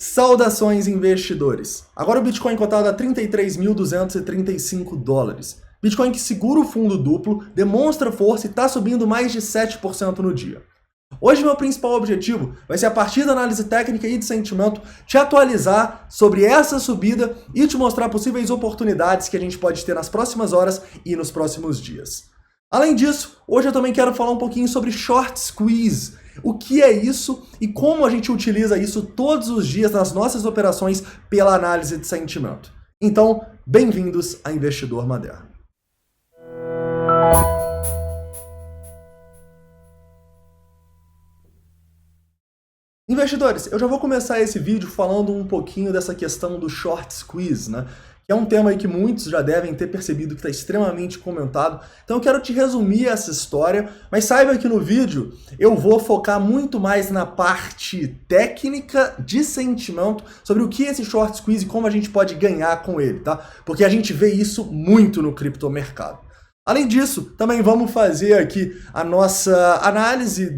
Saudações, investidores! Agora o Bitcoin cotado a 33.235 dólares. Bitcoin que segura o fundo duplo, demonstra força e está subindo mais de 7% no dia. Hoje meu principal objetivo vai ser, a partir da análise técnica e de sentimento, te atualizar sobre essa subida e te mostrar possíveis oportunidades que a gente pode ter nas próximas horas e nos próximos dias. Além disso, hoje eu também quero falar um pouquinho sobre short squeeze. O que é isso e como a gente utiliza isso todos os dias nas nossas operações pela análise de sentimento. Então, bem-vindos a Investidor Moderno. Investidores, eu já vou começar esse vídeo falando um pouquinho dessa questão do short squeeze, né? Que é um tema aí que muitos já devem ter percebido que está extremamente comentado. Então eu quero te resumir essa história, mas saiba que no vídeo eu vou focar muito mais na parte técnica de sentimento sobre o que é esse short squeeze e como a gente pode ganhar com ele, tá? Porque a gente vê isso muito no criptomercado. Além disso, também vamos fazer aqui a nossa análise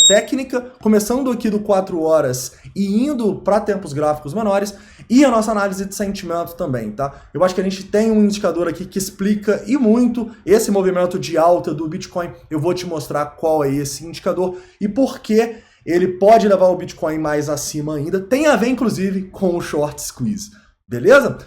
técnica, começando aqui do 4 horas e indo para tempos gráficos menores, e a nossa análise de sentimento também, tá? Eu acho que a gente tem um indicador aqui que explica e muito esse movimento de alta do Bitcoin. Eu vou te mostrar qual é esse indicador e por que ele pode levar o Bitcoin mais acima ainda. Tem a ver, inclusive, com o short squeeze, beleza?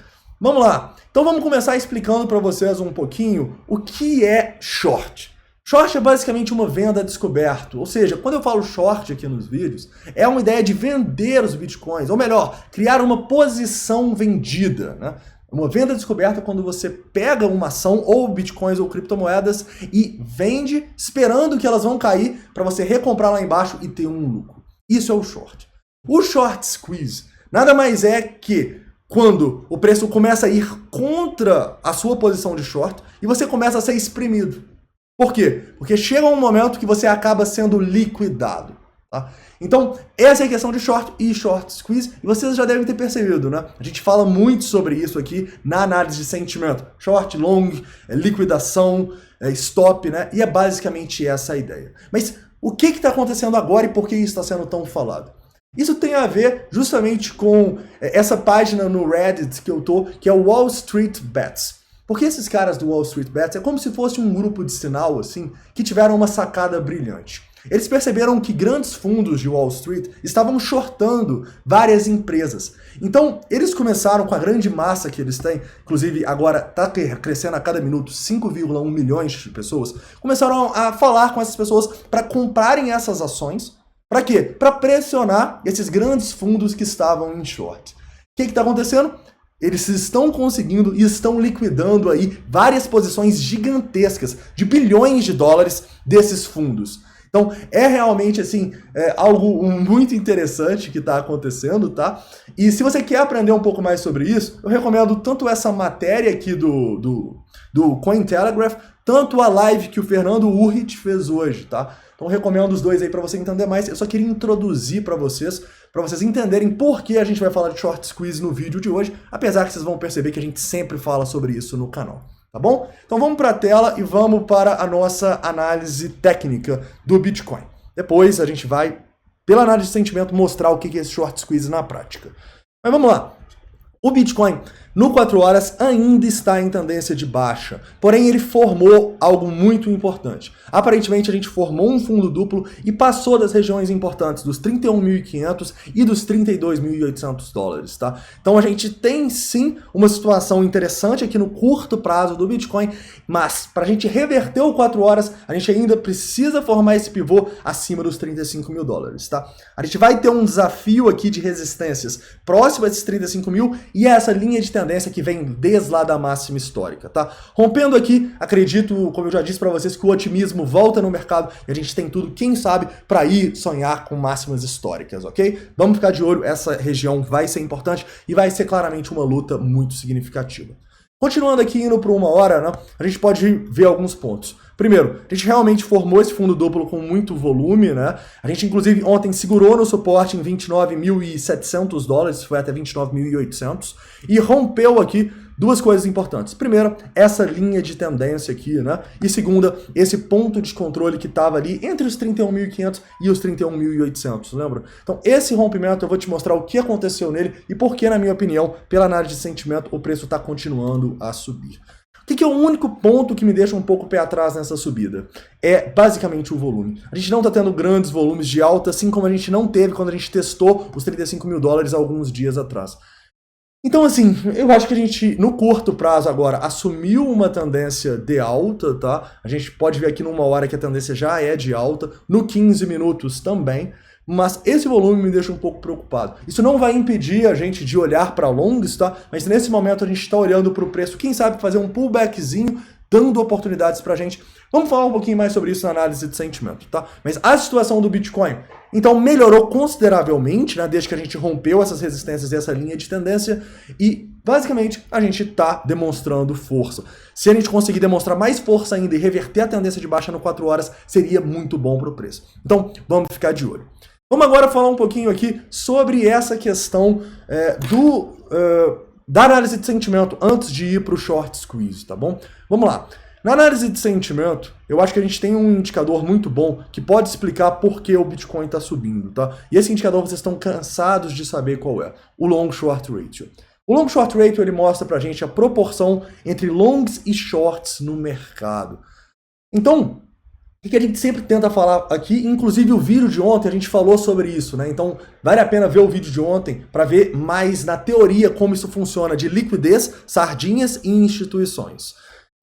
Vamos lá, então vamos começar explicando para vocês um pouquinho o que é short. Short é basicamente uma venda a descoberto, ou seja, quando eu falo short aqui nos vídeos, é uma ideia de vender os bitcoins, ou melhor, criar uma posição vendida, né? Uma venda a descoberta é quando você pega uma ação, ou bitcoins ou criptomoedas, e vende esperando que elas vão cair para você recomprar lá embaixo e ter um lucro. Isso é o short. O short squeeze nada mais é que quando o preço começa a ir contra a sua posição de short e você começa a ser exprimido. Por quê? Porque chega um momento que você acaba sendo liquidado. Tá? Então, essa é a questão de short e short squeeze, e vocês já devem ter percebido, né? A gente fala muito sobre isso aqui na análise de sentimento. Short, long, liquidação, stop, né? E é basicamente essa a ideia. Mas o que está acontecendo agora e por que isso está sendo tão falado? Isso tem a ver justamente com essa página no Reddit que eu tô, que é o Wall Street Bets. Porque esses caras do Wall Street Bets é como se fosse um grupo de sinal, assim, que tiveram uma sacada brilhante. Eles perceberam que grandes fundos de Wall Street estavam shortando várias empresas. Então, eles começaram com a grande massa que eles têm, inclusive agora está crescendo a cada minuto 5,1 milhões de pessoas, começaram a falar com essas pessoas para comprarem essas ações. Para quê? Para pressionar esses grandes fundos que estavam em short. O que está acontecendo? Eles estão conseguindo e estão liquidando aí várias posições gigantescas de bilhões de dólares desses fundos. Então é realmente assim, algo muito interessante que está acontecendo, tá? E se você quer aprender um pouco mais sobre isso, eu recomendo tanto essa matéria aqui do Cointelegraph, tanto a live que o Fernando Urrit fez hoje, tá? Então recomendo os dois aí para você entender mais. Eu só queria introduzir para vocês entenderem por que a gente vai falar de short squeeze no vídeo de hoje, apesar que vocês vão perceber que a gente sempre fala sobre isso no canal, tá bom? Então vamos para a tela e vamos para a nossa análise técnica do Bitcoin. Depois a gente vai, pela análise de sentimento, mostrar o que é esse short squeeze na prática. Mas vamos lá. O Bitcoin, no 4 horas, ainda está em tendência de baixa, porém ele formou algo muito importante. Aparentemente a gente formou um fundo duplo e passou das regiões importantes dos 31.500 e dos 32.800 dólares, tá? Então a gente tem sim uma situação interessante aqui no curto prazo do Bitcoin, mas para a gente reverter o 4 horas, a gente ainda precisa formar esse pivô acima dos 35 mil dólares, tá? A gente vai ter um desafio aqui de resistências próximo a esses 35 mil e essa linha de tendência que vem desde lá da máxima histórica, tá? Rompendo aqui, acredito, como eu já disse para vocês, que o otimismo volta no mercado e a gente tem tudo, quem sabe, para ir sonhar com máximas históricas, ok? Vamos ficar de olho, essa região vai ser importante e vai ser claramente uma luta muito significativa. Continuando aqui, indo para 1 hora, né, a gente pode ver alguns pontos. Primeiro, a gente realmente formou esse fundo duplo com muito volume, né? A gente, inclusive, ontem segurou no suporte em 29.700 dólares, foi até 29.800, e rompeu aqui duas coisas importantes. Primeira, essa linha de tendência aqui, né? E segunda, esse ponto de controle que estava ali entre os 31.500 e os 31.800, lembra? Então, esse rompimento eu vou te mostrar o que aconteceu nele e por que, na minha opinião, pela análise de sentimento, o preço está continuando a subir. O que é o único ponto que me deixa um pouco pé atrás nessa subida? É basicamente o volume. A gente não está tendo grandes volumes de alta, assim como a gente não teve quando a gente testou os 35 mil dólares alguns dias atrás. Então, assim, eu acho que a gente, no curto prazo agora, assumiu uma tendência de alta, tá? A gente pode ver aqui numa hora que a tendência já é de alta, no 15 minutos também. Mas esse volume me deixa um pouco preocupado. Isso não vai impedir a gente de olhar para longs, tá? Mas nesse momento a gente está olhando para o preço, quem sabe fazer um pullbackzinho, dando oportunidades para a gente. Vamos falar um pouquinho mais sobre isso na análise de sentimento, tá? Mas a situação do Bitcoin, então, melhorou consideravelmente, né? Desde que a gente rompeu essas resistências e essa linha de tendência. E, basicamente, a gente está demonstrando força. Se a gente conseguir demonstrar mais força ainda e reverter a tendência de baixa no 4 horas, seria muito bom para o preço. Então, vamos ficar de olho. Vamos agora falar um pouquinho aqui sobre essa questão da análise de sentimento antes de ir para o short squeeze, tá bom? Vamos lá. Na análise de sentimento, eu acho que a gente tem um indicador muito bom que pode explicar por que o Bitcoin está subindo, tá? E esse indicador vocês estão cansados de saber qual é. O Long Short Ratio. O Long Short Ratio ele mostra pra gente a proporção entre longs e shorts no mercado. Então, o que a gente sempre tenta falar aqui, inclusive o vídeo de ontem a gente falou sobre isso, né? Então vale a pena ver o vídeo de ontem para ver mais na teoria como isso funciona de liquidez, sardinhas e instituições.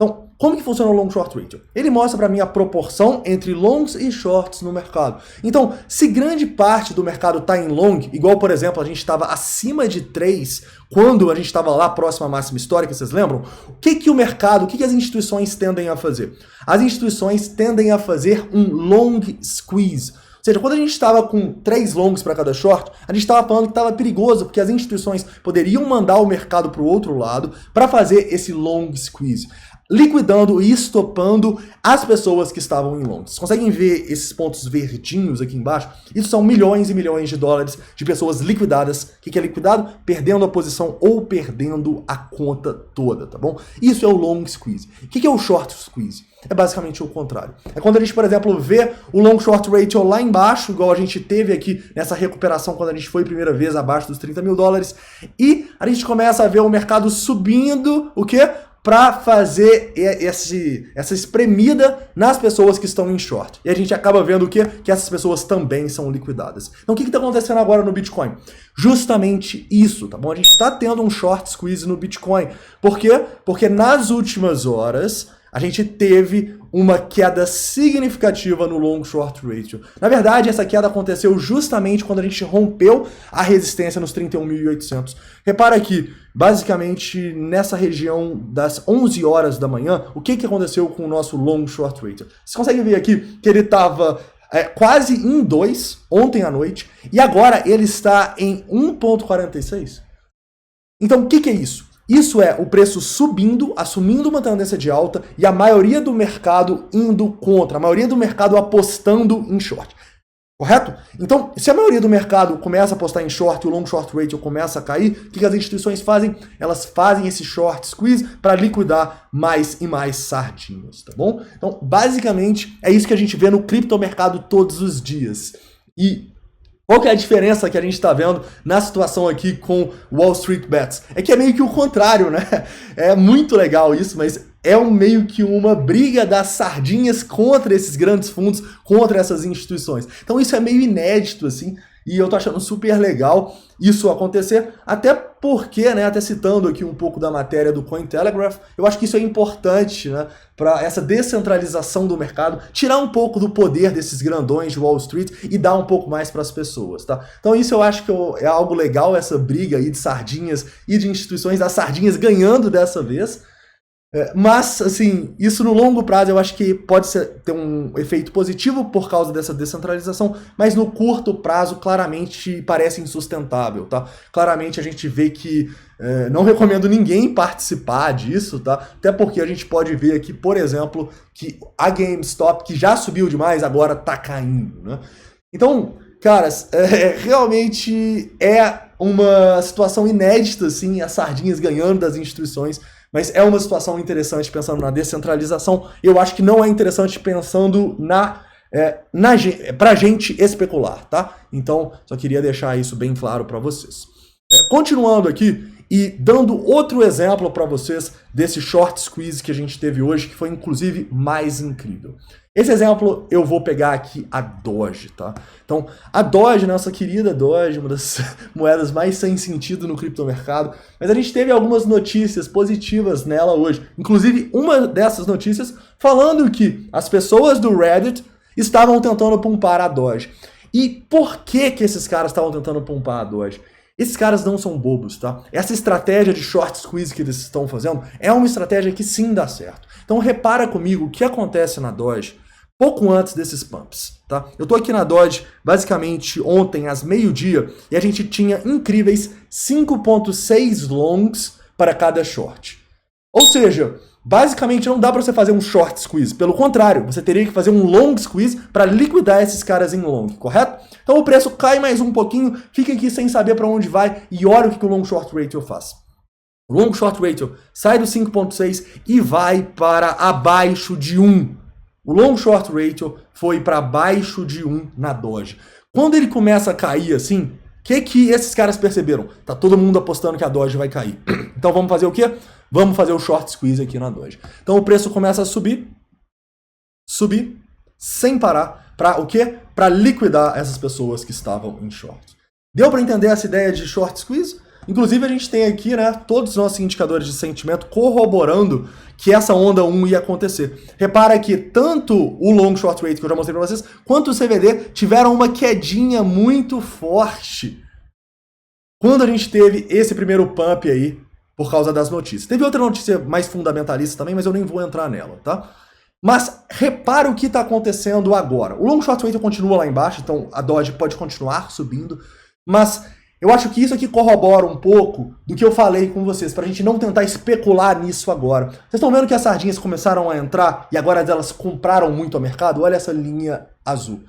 Então, como que funciona o Long Short Ratio? Ele mostra para mim a proporção entre longs e shorts no mercado. Então, se grande parte do mercado está em long, igual, por exemplo, a gente estava acima de 3 quando a gente estava lá próximo à máxima histórica, vocês lembram? O que o mercado, o que as instituições tendem a fazer? As instituições tendem a fazer um long squeeze. Ou seja, quando a gente estava com 3 longs para cada short, a gente estava falando que estava perigoso, porque as instituições poderiam mandar o mercado para o outro lado para fazer esse long squeeze, liquidando e estopando as pessoas que estavam em long. Vocês conseguem ver esses pontos verdinhos aqui embaixo? Isso são milhões e milhões de dólares de pessoas liquidadas. O que é liquidado? Perdendo a posição ou perdendo a conta toda, tá bom? Isso é o long squeeze. O que é o short squeeze? É basicamente o contrário. É quando a gente, por exemplo, vê o long short ratio lá embaixo, igual a gente teve aqui nessa recuperação quando a gente foi a primeira vez abaixo dos 30 mil dólares, e a gente começa a ver o mercado subindo, o quê? Para fazer essa espremida nas pessoas que estão em short. E a gente acaba vendo o quê? Que essas pessoas também são liquidadas. Então o que está acontecendo agora no Bitcoin? Justamente isso, tá bom? A gente está tendo um short squeeze no Bitcoin. Por quê? Porque nas últimas horas a gente teve uma queda significativa no long short ratio. Na verdade, essa queda aconteceu justamente quando a gente rompeu a resistência nos 31.800. Repara aqui, basicamente nessa região das 11 horas da manhã, o que aconteceu com o nosso long short ratio? Vocês conseguem ver aqui que ele estava quase em 2 ontem à noite e agora ele está em 1,46? Então o que é isso? Isso é o preço subindo, assumindo uma tendência de alta e a maioria do mercado indo contra, a maioria do mercado apostando em short. Correto? Então, se a maioria do mercado começa a apostar em short e o long short ratio começa a cair, o que as instituições fazem? Elas fazem esse short squeeze para liquidar mais e mais sardinhas, tá bom? Então, basicamente, é isso que a gente vê no criptomercado todos os dias. E qual que é a diferença que a gente está vendo na situação aqui com Wall Street Bets? É que é meio que o contrário, né? É muito legal isso, mas é meio que uma briga das sardinhas contra esses grandes fundos, contra essas instituições. Então isso é meio inédito, assim, e eu tô achando super legal isso acontecer, até porque, né, até citando aqui um pouco da matéria do Cointelegraph, eu acho que isso é importante, né, para essa descentralização do mercado, tirar um pouco do poder desses grandões de Wall Street e dar um pouco mais para as pessoas, tá? Então isso eu acho que é algo legal, essa briga aí de sardinhas e de instituições, as sardinhas ganhando dessa vez. Mas, assim, isso no longo prazo eu acho que pode ter um efeito positivo por causa dessa descentralização, mas no curto prazo claramente parece insustentável, tá? Claramente a gente vê que não recomendo ninguém participar disso, tá? Até porque a gente pode ver aqui, por exemplo, que a GameStop, que já subiu demais, agora tá caindo, né? Então, Caras, realmente é uma situação inédita, assim, as sardinhas ganhando das instituições, mas é uma situação interessante pensando na descentralização. Eu acho que não é interessante pensando pra gente especular, tá? Então, só queria deixar isso bem claro para vocês. Continuando aqui e dando outro exemplo para vocês desse short squeeze que a gente teve hoje, que foi inclusive mais incrível. Esse exemplo eu vou pegar aqui a Doge, tá? Então, a Doge, nossa querida Doge, uma das moedas mais sem sentido no criptomercado, mas a gente teve algumas notícias positivas nela hoje. Inclusive, uma dessas notícias falando que as pessoas do Reddit estavam tentando pumpar a Doge. E por que esses caras estavam tentando pumpar a Doge? Esses caras não são bobos, tá? Essa estratégia de short squeeze que eles estão fazendo é uma estratégia que sim dá certo. Então repara comigo o que acontece na Doge pouco antes desses pumps, tá? Eu tô aqui na Doge basicamente ontem às meio-dia e a gente tinha incríveis 5.6 longs para cada short. Ou seja, basicamente não dá para você fazer um short squeeze. Pelo contrário, você teria que fazer um long squeeze para liquidar esses caras em long, correto? Então o preço cai mais um pouquinho, fica aqui sem saber para onde vai e olha o que o long short ratio faz. O long short ratio sai do 5.6 e vai para abaixo de 1. O long short ratio foi para baixo de 1 na Doge. Quando ele começa a cair assim, o que esses caras perceberam? Tá todo mundo apostando que a Doge vai cair. Então vamos fazer o quê? Vamos fazer o short squeeze aqui na Doge. Então o preço começa a subir, sem parar. Para o quê? Para liquidar essas pessoas que estavam em short. Deu para entender essa ideia de short squeeze? Inclusive a gente tem aqui, né, todos os nossos indicadores de sentimento corroborando que essa onda 1 ia acontecer. Repara que tanto o long short rate que eu já mostrei para vocês, quanto o CVD tiveram uma quedinha muito forte quando a gente teve esse primeiro pump aí por causa das notícias. Teve outra notícia mais fundamentalista também, mas eu nem vou entrar nela, tá? Mas repara o que está acontecendo agora. O long short rate continua lá embaixo, então a Doge pode continuar subindo, mas eu acho que isso aqui corrobora um pouco do que eu falei com vocês, para a gente não tentar especular nisso agora. Vocês estão vendo que as sardinhas começaram a entrar e agora elas compraram muito ao mercado? Olha essa linha azul.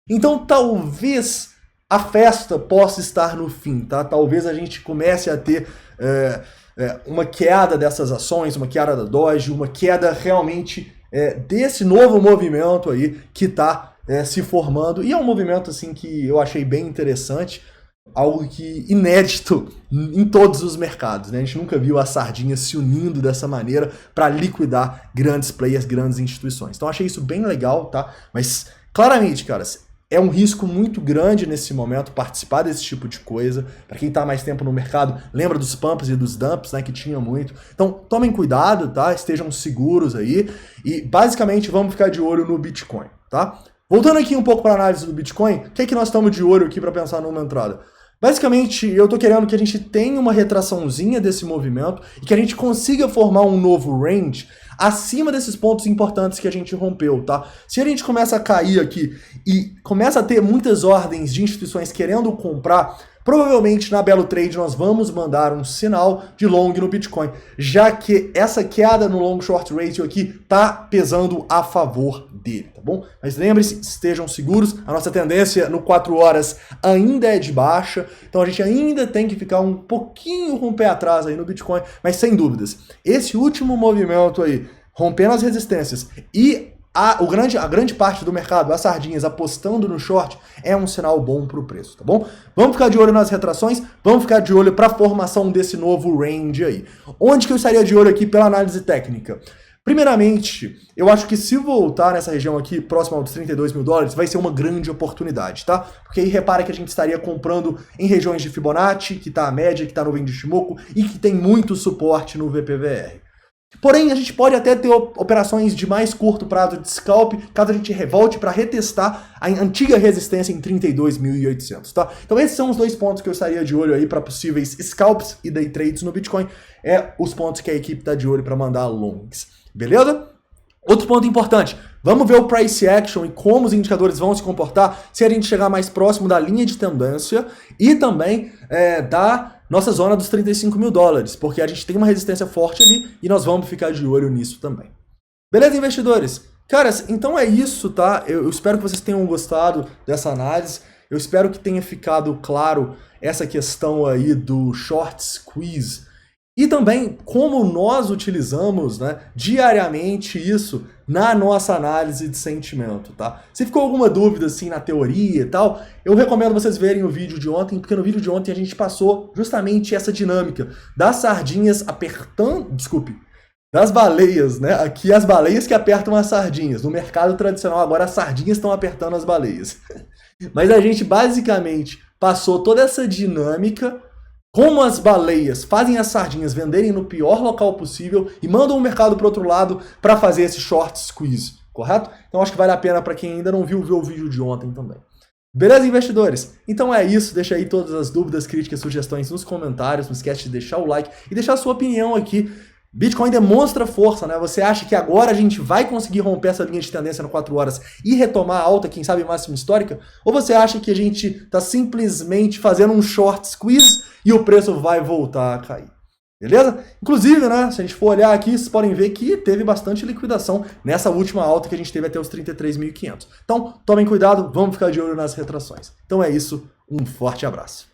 Então talvez a festa possa estar no fim, tá? Talvez a gente comece a ter uma queda dessas ações, uma queda da Doge, uma queda realmente desse novo movimento aí que está se formando. E é um movimento assim que eu achei bem interessante. Algo que inédito em todos os mercados, né? A gente nunca viu as sardinhas se unindo dessa maneira para liquidar grandes players, grandes instituições. Então achei isso bem legal, tá? Mas claramente, caras, é um risco muito grande nesse momento participar desse tipo de coisa. Para quem está mais tempo no mercado, lembra dos pumps e dos dumps, né? Que tinha muito. Então tomem cuidado, tá? Estejam seguros aí e basicamente vamos ficar de olho no Bitcoin, tá? Voltando aqui um pouco para a análise do Bitcoin, o que é que nós estamos de olho aqui para pensar numa entrada? Basicamente, eu estou querendo que a gente tenha uma retraçãozinha desse movimento e que a gente consiga formar um novo range acima desses pontos importantes que a gente rompeu, tá? Se a gente começa a cair aqui e começa a ter muitas ordens de instituições querendo comprar, provavelmente na Belo Trade nós vamos mandar um sinal de long no Bitcoin, já que essa queda no long short ratio aqui tá pesando a favor dele, tá bom? Mas lembre-se, estejam seguros, a nossa tendência no 4 horas ainda é de baixa, então a gente ainda tem que ficar um pouquinho com o pé atrás aí no Bitcoin, mas sem dúvidas, esse último movimento aí, rompendo as resistências e a grande parte do mercado, as sardinhas apostando no short, é um sinal bom para o preço, tá bom? Vamos ficar de olho nas retrações, vamos ficar de olho para a formação desse novo range aí. Onde que eu estaria de olho aqui pela análise técnica? Primeiramente, eu acho que se voltar nessa região aqui, próximo aos 32 mil dólares, vai ser uma grande oportunidade, tá? Porque aí repara que a gente estaria comprando em regiões de Fibonacci, que tá a média, que tá no Vende Shimoku e que tem muito suporte no VPVR. Porém, a gente pode até ter operações de mais curto prazo de scalp, caso a gente volte para retestar a antiga resistência em 32.800, tá? Então esses são os dois pontos que eu estaria de olho aí para possíveis scalps e day trades no Bitcoin, os pontos que a equipe está de olho para mandar longs, beleza? Outro ponto importante, vamos ver o price action e como os indicadores vão se comportar se a gente chegar mais próximo da linha de tendência e também da nossa zona dos 35 mil dólares, porque a gente tem uma resistência forte ali e nós vamos ficar de olho nisso também. Beleza, investidores? Caras, então é isso, tá? Eu espero que vocês tenham gostado dessa análise. Eu espero que tenha ficado claro essa questão aí do short squeeze e também como nós utilizamos, né, diariamente isso na nossa análise de sentimento, tá? Se ficou alguma dúvida assim na teoria e tal, eu recomendo vocês verem o vídeo de ontem, porque no vídeo de ontem a gente passou justamente essa dinâmica das sardinhas apertando, das baleias, né? Aqui as baleias que apertam as sardinhas. No mercado tradicional agora as sardinhas estão apertando as baleias. Mas a gente basicamente passou toda essa dinâmica, como as baleias fazem as sardinhas venderem no pior local possível e mandam o mercado para o outro lado para fazer esse short squeeze, correto? Então acho que vale a pena para quem ainda não viu ver o vídeo de ontem também. Beleza, investidores? Então é isso, deixa aí todas as dúvidas, críticas, sugestões nos comentários, não esquece de deixar o like e deixar a sua opinião aqui. Bitcoin demonstra força, né? Você acha que agora a gente vai conseguir romper essa linha de tendência no 4 horas e retomar a alta, quem sabe máxima histórica? Ou você acha que a gente está simplesmente fazendo um short squeeze e o preço vai voltar a cair? Beleza? Inclusive, né, se a gente for olhar aqui, vocês podem ver que teve bastante liquidação nessa última alta que a gente teve até os 33.500. Então, tomem cuidado, vamos ficar de olho nas retrações. Então é isso, um forte abraço.